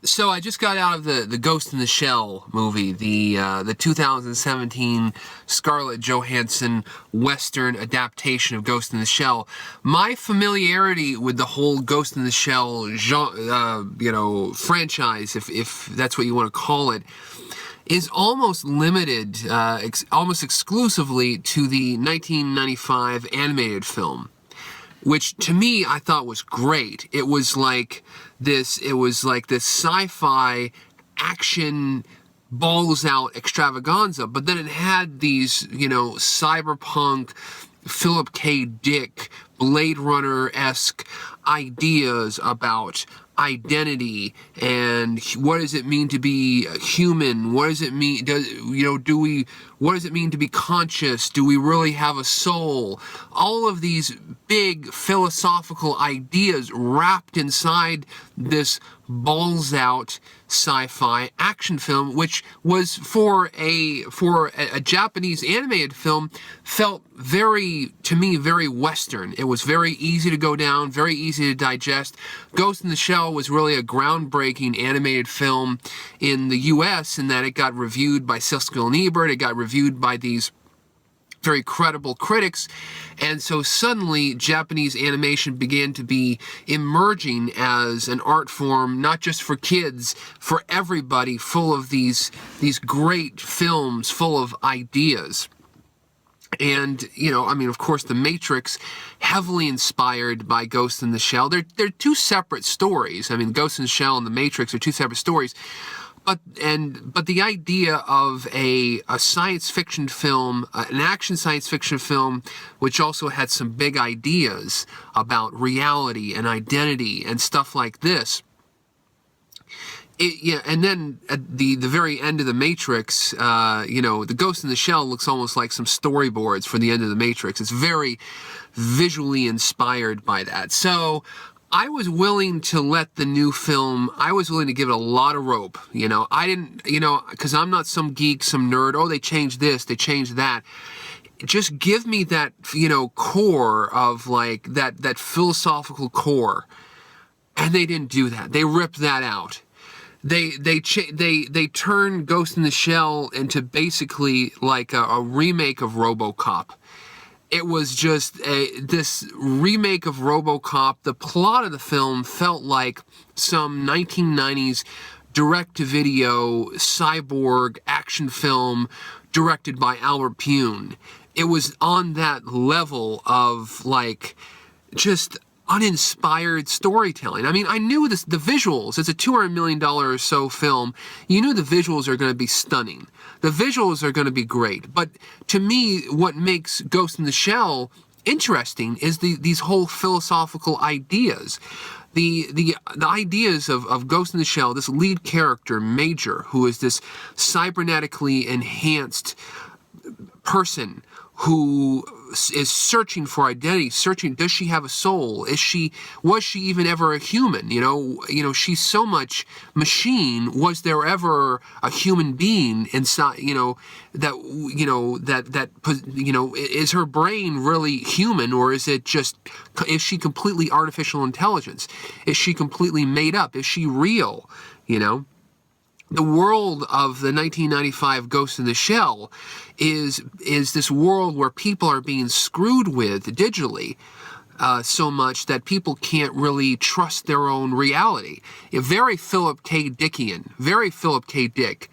So I just got out of the Ghost in the Shell movie, the 2017 Scarlett Johansson Western adaptation of Ghost in the Shell. My familiarity with the whole Ghost in the Shell franchise, if that's what you want to call it, is almost limited, almost exclusively to the 1995 animated film, which to me I thought was great. It was like this sci-fi action balls out extravaganza, but then it had these, cyberpunk, Philip K. Dick, Blade Runner-esque ideas about identity and what does it mean to be human? What does it mean? What does it mean to be conscious? Do we really have a soul? All of these big philosophical ideas wrapped inside this balls out sci-fi action film, which was for a Japanese animated film, felt to me very Western. It was very easy to go down, very easy to digest. Ghost in the Shell was really a groundbreaking animated film in the US in that it got reviewed by Siskel and Ebert, it got reviewed by these very credible critics, and so suddenly Japanese animation began to be emerging as an art form, not just for kids, for everybody, full of these great films, full of ideas. And, of course, The Matrix, heavily inspired by Ghost in the Shell. They're two separate stories. Ghost in the Shell and The Matrix are two separate stories. But the idea of a science fiction film, an action science fiction film, which also had some big ideas about reality and identity and stuff like this. And then at the very end of The Matrix, the Ghost in the Shell looks almost like some storyboards for the end of The Matrix. It's very visually inspired by that. So I was willing to let the new film, I was willing to give it a lot of rope. I didn't, because I'm not some geek, some nerd, oh, they changed this, they changed that. Just give me that, core of like that philosophical core. And they didn't do that. They ripped that out. They turned Ghost in the Shell into basically like a remake of RoboCop. It was just this remake of RoboCop. The plot of the film felt like some 1990s direct-to-video cyborg action film directed by Albert Pune. It was on that level of like just uninspired storytelling. I knew the visuals. It's a $200 million or so film. You knew the visuals are going to be stunning. The visuals are going to be great. But to me, what makes Ghost in the Shell interesting is these whole philosophical ideas. The ideas of Ghost in the Shell, this lead character, Major, who is this cybernetically enhanced person who is searching for identity, does she have a soul? Was she even ever a human? She's so much machine. Was there ever a human being inside, is her brain really human, or is she completely artificial intelligence? Is she completely made up? Is she real? The world of the 1995 Ghost in the Shell is this world where people are being screwed with digitally so much that people can't really trust their own reality. Very Philip K. Dickian, very Philip K. Dick.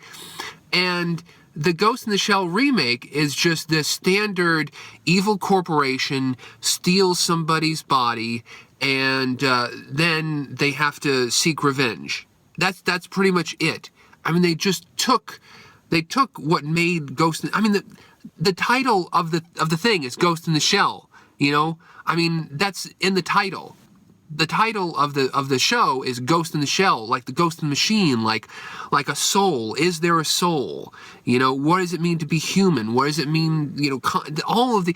And the Ghost in the Shell remake is just this standard evil corporation steals somebody's body and then they have to seek revenge. That's pretty much it. They just took what made Ghost. The title of the thing is Ghost in the Shell. That's in the title. The title of the show is Ghost in the Shell, like the ghost in the machine, like a soul. Is there a soul? What does it mean to be human? What does it mean? All of the.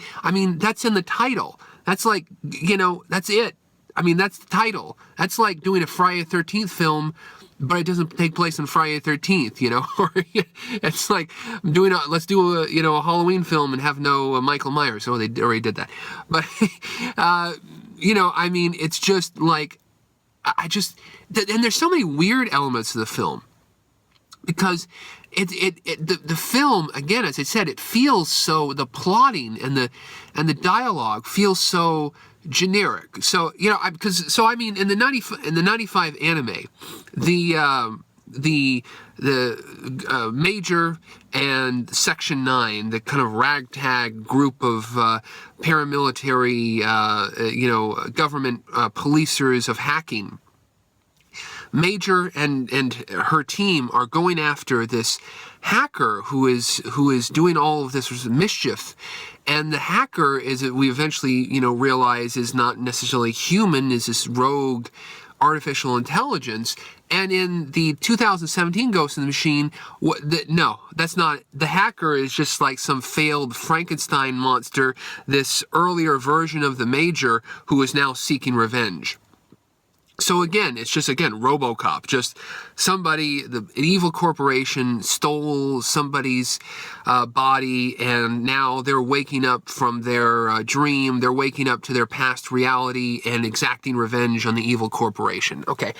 That's in the title. That's like, that's it. That's the title. That's like doing a Friday the 13th film, but it doesn't take place on Friday the 13th, or it's like let's do a Halloween film and have no Michael Myers. Oh, they already did that. But, it's just like, I just, and there's so many weird elements to the film, because the film, again, as I said, it feels so, the plotting and the dialogue feels so generic. So, you know, I mean, in the 95 anime, the Major and Section 9, the kind of ragtag group of paramilitary, government policers of hacking, Major and her team are going after this hacker who is doing all of this mischief. And the hacker, we eventually, realize, is not necessarily human, is this rogue artificial intelligence. And in the 2017 Ghost in the Machine, no, that's not. The hacker is just like some failed Frankenstein monster, this earlier version of the Major who is now seeking revenge. So again, it's just, RoboCop. Just somebody, an evil corporation stole somebody's body, and now they're waking up from their dream. They're waking up to their past reality and exacting revenge on the evil corporation. Okay,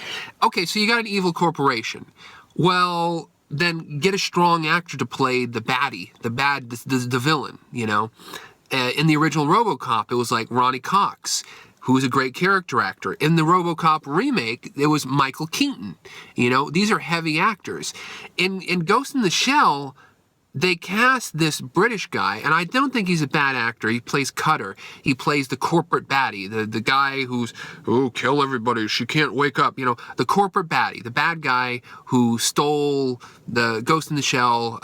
so you got an evil corporation. Well, then get a strong actor to play the baddie, the villain, In the original RoboCop, it was like Ronnie Cox, who was a great character actor. In the RoboCop remake, it was Michael Keaton. These are heavy actors. In Ghost in the Shell, they cast this British guy, and I don't think he's a bad actor. He plays Cutter. He plays the corporate baddie, the guy who's, kill everybody, she can't wake up. The corporate baddie, the bad guy who stole the Ghost in the Shell,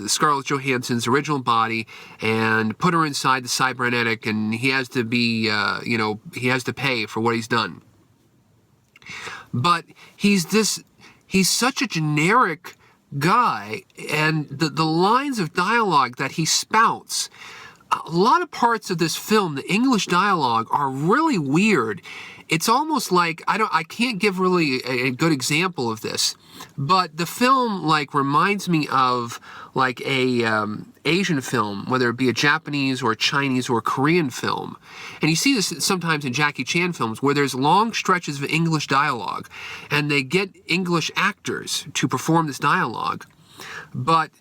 Scarlett Johansson's original body, and put her inside the cybernetic, and he has to be, he has to pay for what he's done. But he's such a generic guy, and the lines of dialogue that he spouts, a lot of parts of this film, the English dialogue, are really weird. It's almost like, I can't give really a good example of this, but the film reminds me of a Asian film, whether it be a Japanese or a Chinese or a Korean film. And you see this sometimes in Jackie Chan films, where there's long stretches of English dialogue, and they get English actors to perform this dialogue. But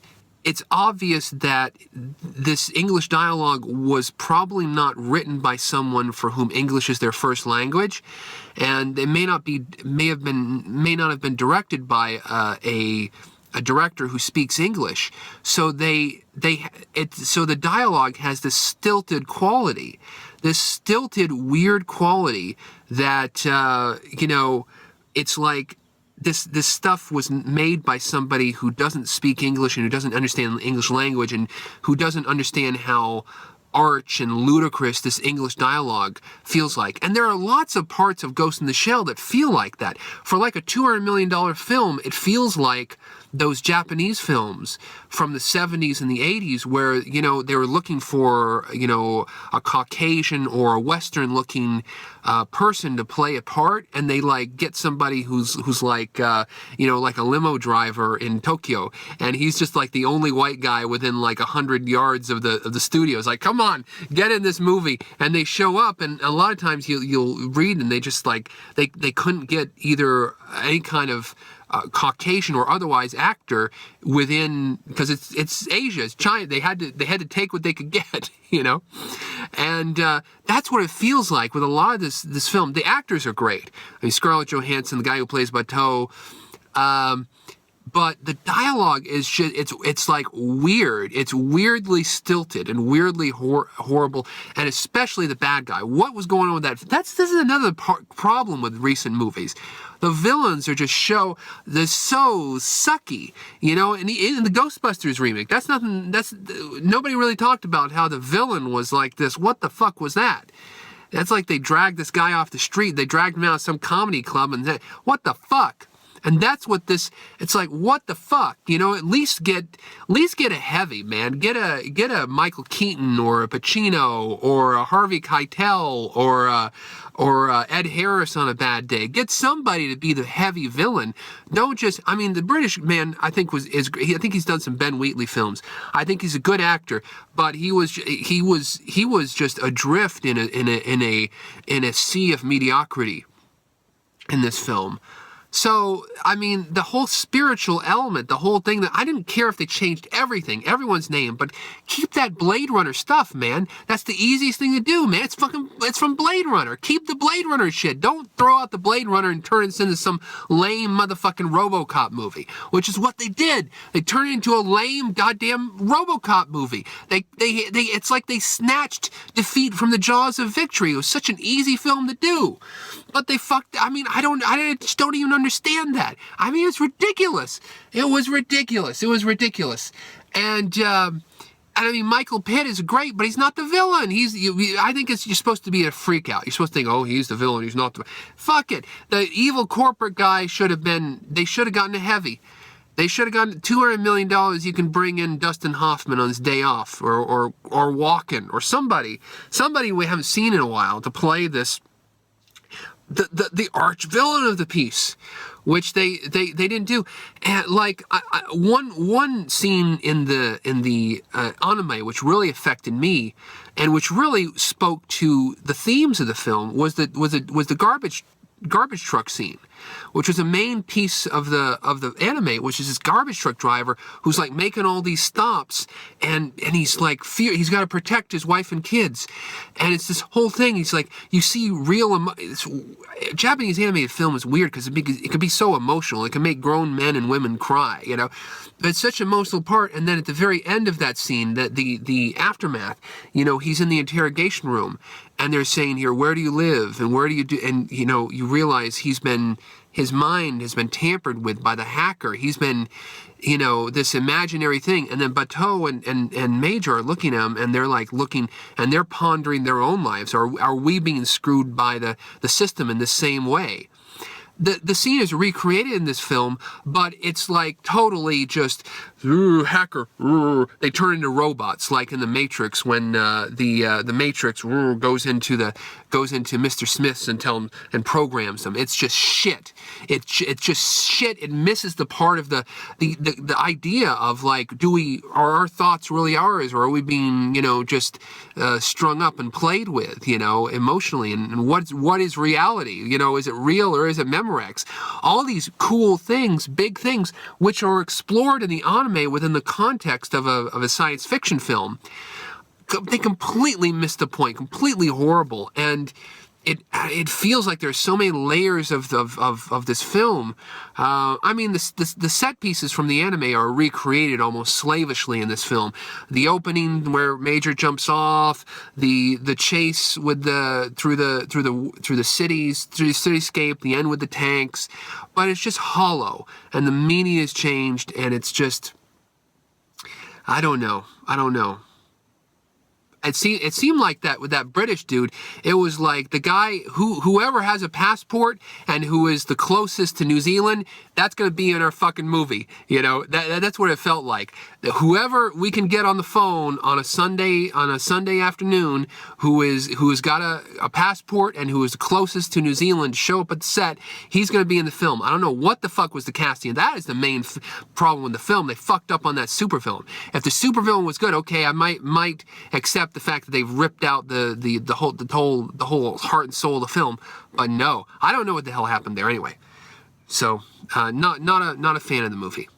it's obvious that this English dialogue was probably not written by someone for whom English is their first language, and it may not have been directed by a director who speaks English. So so the dialogue has this stilted quality, this stilted, weird quality that it's like this stuff was made by somebody who doesn't speak English and who doesn't understand the English language and who doesn't understand how arch and ludicrous this English dialogue feels like. And there are lots of parts of Ghost in the Shell that feel like that. For like a $200 million film, it feels like those Japanese films from the 70s and the 80s where, they were looking for, a Caucasian or a Western-looking person to play a part, and they get somebody who's like a limo driver in Tokyo, and he's just the only white guy within 100 yards of the studio. It's like, come on, get in this movie. And they show up, and a lot of times you'll read, and they just they couldn't get either any kind of Caucasian or otherwise actor within, because it's Asia, it's China. They had to take what they could get, and that's what it feels like with a lot of this film. The actors are great. I mean, Scarlett Johansson, the guy who plays Bateau, but the dialogue is just, it's weird. It's weirdly stilted and weirdly horrible, and especially the bad guy. What was going on with that? This is another problem with recent movies. The villains are just they're so sucky, and in the Ghostbusters remake, nobody really talked about how the villain was like this. What the fuck was that? That's like they dragged this guy off the street. They dragged him out of some comedy club and said, what the fuck? And that's what it's like, what the fuck? At least get a heavy, man. Get a Michael Keaton or a Pacino or a Harvey Keitel or Ed Harris on a bad day. Get somebody to be the heavy villain. Don't just, the British man, I think I think he's done some Ben Wheatley films. I think he's a good actor, but he was just adrift in a sea of mediocrity. in this film. So, I mean, the whole spiritual element, the whole thing, that I didn't care if they changed everyone's name, but keep that Blade Runner stuff, man. That's the easiest thing to do, man. It's from Blade Runner. Keep the Blade Runner shit. Don't throw out the Blade Runner and turn it into some lame motherfucking RoboCop movie, which is what they did. They turned it into a lame goddamn RoboCop movie. It's like they snatched defeat from the jaws of victory. It was such an easy film to do. But they fucked, I mean, I just don't even understand that. I mean, it's ridiculous. It was ridiculous. And I mean, Michael Pitt is great, but he's not the villain. I think you're supposed to be a freak out. You're supposed to think, oh, he's the villain, he's not the, fuck it. The evil corporate guy they should have gotten a heavy. They should have gotten $200 million. You can bring in Dustin Hoffman on his day off, or Walken, or somebody we haven't seen in a while to play this, the arch villain of the piece, which they didn't do. And like one scene in the anime which really affected me, and which really spoke to the themes of the film, was the garbage truck scene, which was a main piece of the anime, which is this garbage truck driver who's like making all these stops, and he's like he's got to protect his wife and kids, and it's this whole thing. He's like, you see Japanese animated film is weird because it can be so emotional. It can make grown men and women cry, you know. But it's such an emotional part. And then at the very end of that scene, the aftermath, you know, he's in the interrogation room, and they're saying here, where do you live, and where do you do, and you know, you realize his mind has been tampered with by the hacker. He's been, you know, this imaginary thing. And then Bateau and Major are looking at him, and they're like looking, and they're pondering their own lives. Are we being screwed by the system in the same way? The scene is recreated in this film, but it's like totally just hacker. They turn into robots, like in the Matrix, when the Matrix goes into Mr. Smith's and programs them. It's just shit. It's just shit. It misses the part of the idea of like, are our thoughts really ours, or are we being, you know, just strung up and played with, you know, emotionally, and what is reality? You know, is it real or is it Memorex? All these cool things, big things, which are explored in the anime within the context of a science fiction film. They completely missed the point, completely horrible, and it feels like there's so many layers of this film. I mean, the set pieces from the anime are recreated almost slavishly in this film. The opening where Major jumps off, the chase with through the cities, through the cityscape, the end with the tanks, but it's just hollow, and the meaning has changed, and it's just, I don't know. It seemed like that with that British dude. It was like the guy whoever has a passport and who is the closest to New Zealand, that's going to be in our fucking movie. You know, that's what it felt like. Whoever we can get on the phone on a Sunday afternoon who has got a passport and who is the closest to New Zealand to show up at the set, he's going to be in the film. I don't know what the fuck was the casting. That is the main problem with the film. They fucked up on that supervillain. If the supervillain was good, okay, I might accept the fact that they've ripped out the whole heart and soul of the film. But no, I don't know what the hell happened there anyway. So not a fan of the movie.